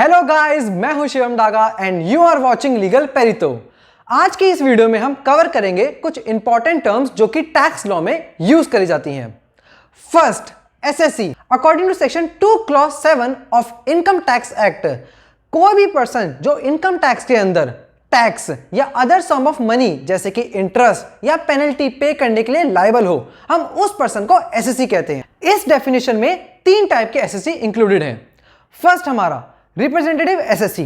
Hello guys, मैं हूं Shivam Daga and you are watching Legal Perito. आज की इस वीडियो में हम कवर करेंगे कुछ इंपॉर्टेंट टर्म्स जो कि टैक्स लॉ में यूज करी जाती हैं। First, SSC. According to section 2 clause 7 of income tax act, कोई भी पर्सन जो इनकम टैक्स के अंदर टैक्स या अदर सम ऑफ मनी जैसे कि इंटरेस्ट या पेनल्टी पे करने के लिए लायबल हो, हम उस पर्सन को एसएससी कहते हैं। इस डेफिनेशन में 3 टाइप के एसएससी इंक्लूडेड हैं। फर्स्ट हमारा रिप्रेजेंटेटिव एसएससी,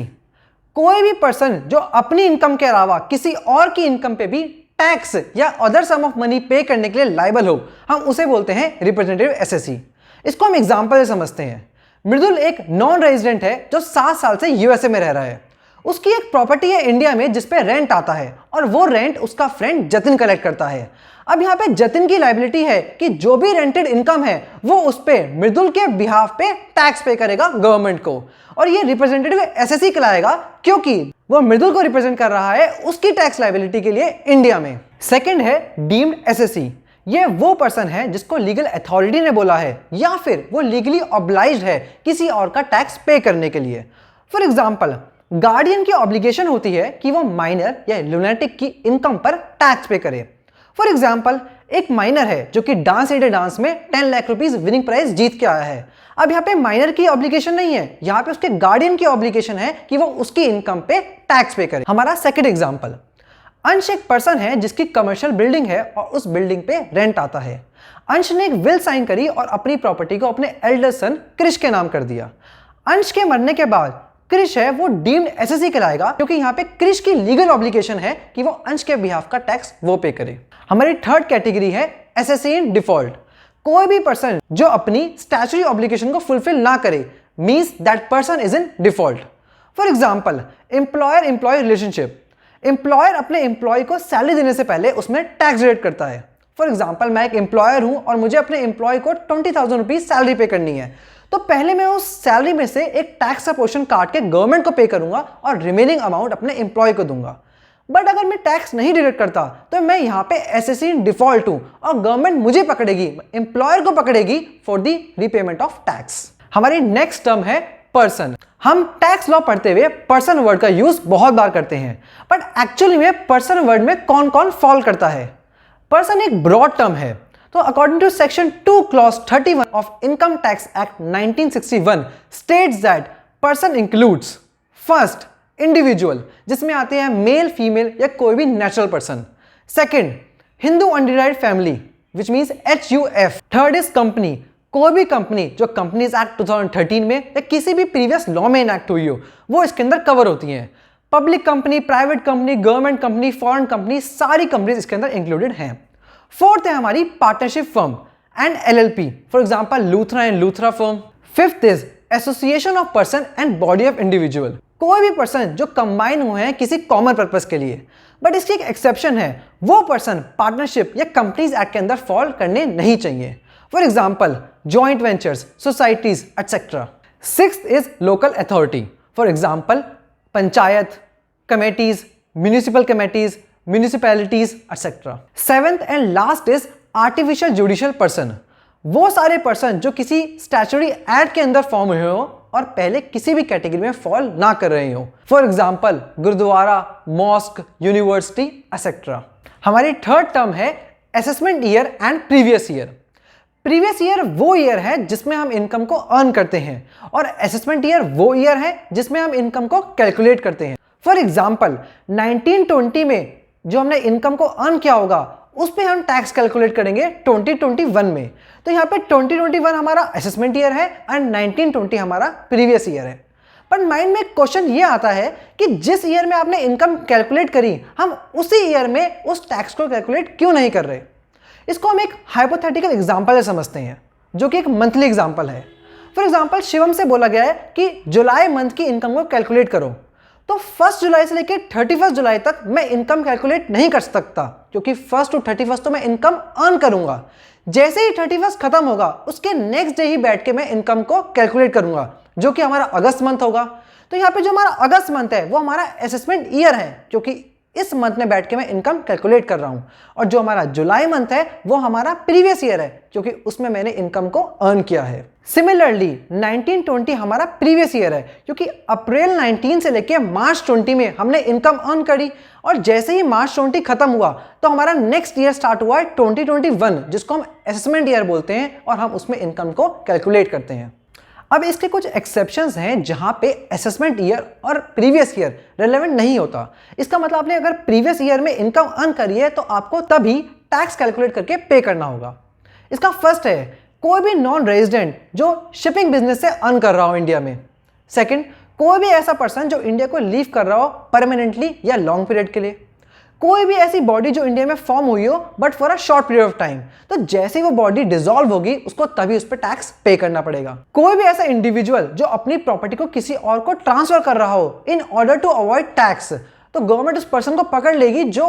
कोई भी पर्सन जो अपनी इनकम के अलावा किसी और की इनकम पे भी टैक्स या अदर सम ऑफ मनी पे करने के लिए लायबल हो, हम उसे बोलते हैं रिप्रेजेंटेटिव एसएससी। इसको हम एग्जांपल से समझते हैं। मृदुल एक नॉन रेजिडेंट है जो 7 साल से यूएसए में रह रहा है। उसकी एक प्रॉपर्टी है इंडिया में जिस पे रेंट आता है और वो रेंट उसका फ्रेंड जतिन कलेक्ट करता है। अब यहाँ पे जतिन की लायबिलिटी है कि जो भी रेंटेड इनकम है वो उस पे मृदुल के बिहाफ पे टैक्स पे करेगा गवर्नमेंट को, और ये रिप्रेजेंटेटिव एसएससी कहलाएगा क्योंकि वो मृदुल को रिप्रेजेंट कर रहा है उसकी टैक्स लायबिलिटी के लिए इंडिया में। सेकंड है डीम्ड एसएससी। ये वो पर्सन है जिसको लीगल अथॉरिटी ने बोला है या फिर वो लीगली ऑब्लाइज्ड है किसी और का टैक्स पे करने के लिए। फॉर एग्जाम्पल, गार्डियन की ऑब्लिगेशन होती है कि वो माइनर या लुनेटिक की इनकम पर टैक्स पे करे। फॉर एग्जाम्पल, एक माइनर है जो कि डांस इंडिया डांस में 10 लाख रुपीस विनिंग प्राइज जीत के आया है। अब यहाँ पे माइनर की ऑब्लिगेशन नहीं है, यहाँ पे उसके गार्डियन की ऑब्लिगेशन है कि वो उसकी इनकम पे टैक्स पे करे। हमारा सेकंड एग्जाम्पल, अंश एक पर्सन है जिसकी कमर्शियल बिल्डिंग है और उस बिल्डिंग पे रेंट आता है। अंश ने एक विल साइन करी और अपनी प्रॉपर्टी को अपने एल्डर सन क्रिश के नाम कर दिया। अंश के मरने के बाद क्रिश है वो डीम्ड एसएससी कहलाएगा क्योंकि यहाँ पे क्रिश की लीगल ऑब्लिगेशन है कि वो अंश के बिहाफ का टैक्स वो पे करे। हमारी थर्ड कैटेगरी है एसएससी इन डिफॉल्ट। कोई भी पर्सन जो अपनी स्टैट्यूटरी ऑब्लिगेशन को फुलफिल ना करे means that person is in default. For example, employer employee relationship. Employer अपने एम्प्लॉय को सैलरी देने से पहले उसमें टैक्स डिडक्ट करता है। फॉर एग्जांपल, मैं एक एम्प्लॉयर हूं और मुझे अपने एम्प्लॉय को 20,000 रुपीज सैलरी पे करनी है, तो पहले मैं उस सैलरी में से एक टैक्स का पोर्शन काट के गवर्नमेंट को पे करूंगा और रिमेनिंग अमाउंट अपने एम्प्लॉय को दूंगा। बट अगर मैं टैक्स नहीं डिडक्ट करता तो मैं यहाँ पे एसएससी इन डिफॉल्ट हूं और गवर्नमेंट मुझे पकड़ेगी, एम्प्लॉयर को पकड़ेगी for the repayment of tax. हमारी नेक्स्ट टर्म है पर्सन। हम टैक्स लॉ पढ़ते हुए पर्सन वर्ड का यूज बहुत बार करते हैं, बट एक्चुअली में पर्सन वर्ड में कौन कौन फॉल करता है। पर्सन एक ब्रॉड टर्म है, तो according to section 2 clause 31 of income tax act 1961 states that person includes first individual, जिसमें आते हैं मेल फीमेल या कोई भी natural person. Second, Hindu undivided family which means HUF। Third is company, कोई भी कंपनी जो कंपनीज एक्ट 2013 में या किसी भी प्रीवियस लॉ में इनैक्ट हुई हो वो इसके अंदर कवर होती हैं। Public company, private company, government company, foreign company, सारी कंपनीज इसके अंदर इंक्लूडेड हैं। फोर्थ है हमारी partnership firm and LLP, for example Luthra and Luthra firm. Fifth is association of person and body of individual, कोई भी पर्सन जो कंबाइन हुए हैं किसी कॉमन पर्पस के लिए। बट इसकी एक एक्सेप्शन है, वो पर्सन पार्टनरशिप या कंपनीज एक्ट के अंदर फॉल करने नहीं चाहिए। For example joint ventures, societies etcetera. Sixth is local authority, for example panchayat, committees, municipal committees, municipalities etcetera. Seventh and last is artificial judicial person, वो सारे पर्सन जो किसी स्टैट्यूटरी एक्ट के अंदर फॉर्म हुए हो और पहले किसी भी कैटेगरी में फॉल ना कर रहे हो। For example gurdwara, mosque, university etcetera. हमारी थर्ड टर्म है assessment year and previous year. Previous year वो ईयर है जिसमें हम इनकम को अर्न करते हैं और असेसमेंट ईयर वो ईयर है जिसमें हम इनकम को कैलकुलेट करते हैं। फॉर एग्जाम्पल 1920 में जो हमने इनकम को अर्न किया होगा उस पे हम टैक्स कैलकुलेट करेंगे 2021 में। तो यहाँ पे 2021 हमारा असेसमेंट ईयर है एंड 1920 हमारा प्रीवियस ईयर है। पर माइंड में क्वेश्चन ये आता है कि जिस ईयर में आपने इनकम कैलकुलेट करी हम उसी ईयर में उस टैक्स को कैलकुलेट क्यों नहीं कर रहे। इसको हम एक हाइपोथेटिकल एग्जाम्पल से समझते हैं जो कि एक मंथली एग्जाम्पल है। फॉर एग्जाम्पल शिवम से बोला गया है कि जुलाई मंथ की इनकम को कैलकुलेट करो, तो 1 जुलाई से लेकर 31 जुलाई तक मैं इनकम कैलकुलेट नहीं कर सकता क्योंकि 1 to 31 तो मैं इनकम अर्न करूंगा। जैसे ही 31 खत्म होगा उसके नेक्स्ट डे ही बैठ के मैं इनकम को कैलकुलेट करूंगा जो कि हमारा अगस्त मंथ होगा। तो यहाँ पे जो हमारा अगस्त मंथ है वो हमारा असेसमेंट ईयर है क्योंकि इस मंथ में बैठ के मैं इनकम कैलकुलेट कर रहा हूं, और जो हमारा जुलाई मंथ है वो हमारा प्रीवियस ईयर है क्योंकि उसमें मैंने इनकम को अर्न किया है। सिमिलरली 1920 हमारा प्रीवियस ईयर है क्योंकि अप्रैल 19 से लेके मार्च 20 में हमने इनकम अर्न करी, और जैसे ही मार्च 20 खत्म हुआ तो हमारा नेक्स्ट ईयर स्टार्ट हुआ है 2021, जिसको हम असेसमेंट ईयर बोलते हैं, और हम उसमें इनकम को कैलकुलेट करते हैं। अब इसके कुछ एक्सेप्शंस हैं जहां पे असेसमेंट ईयर और प्रीवियस ईयर रेलेवेंट नहीं होता। इसका मतलब आपने अगर प्रीवियस ईयर में इनकम अर्न करी है तो आपको तभी टैक्स कैलकुलेट करके पे करना होगा। इसका फर्स्ट है कोई भी नॉन रेजिडेंट जो शिपिंग बिजनेस से अर्न कर रहा हो इंडिया में। सेकंड, कोई भी ऐसा पर्सन जो इंडिया को लीव कर रहा हो परमानेंटली या लॉन्ग पीरियड के लिए। कोई भी ऐसी बॉडी जो इंडिया में फॉर्म हुई हो but for a short period of time, तो जैसे ही वो बॉडी डिसॉल्व होगी उसको तभी उस पर टैक्स पे करना पड़ेगा। कोई भी ऐसा इंडिविजुअल जो अपनी प्रॉपर्टी को किसी और को ट्रांसफर कर रहा हो in order to avoid tax, तो गवर्नमेंट उस पर्सन को पकड़ लेगी जो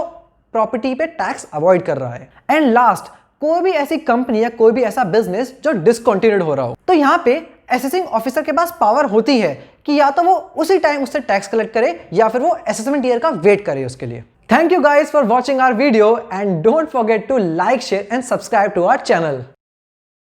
प्रॉपर्टी पे टैक्स अवॉइड कर रहा है। एंड लास्ट, कोई भी ऐसी कंपनी या कोई भी ऐसा बिजनेस जो डिसकंटिन्यूड हो रहा हो, तो यहाँ पे असेसिंग ऑफिसर के पास पावर होती है कि या तो वो उसी टाइम उससे टैक्स कलेक्ट करे या फिर वो असेसमेंट ईयर का वेट करे उसके लिए। Thank you guys for watching our video and don't forget to like, share and subscribe to our channel.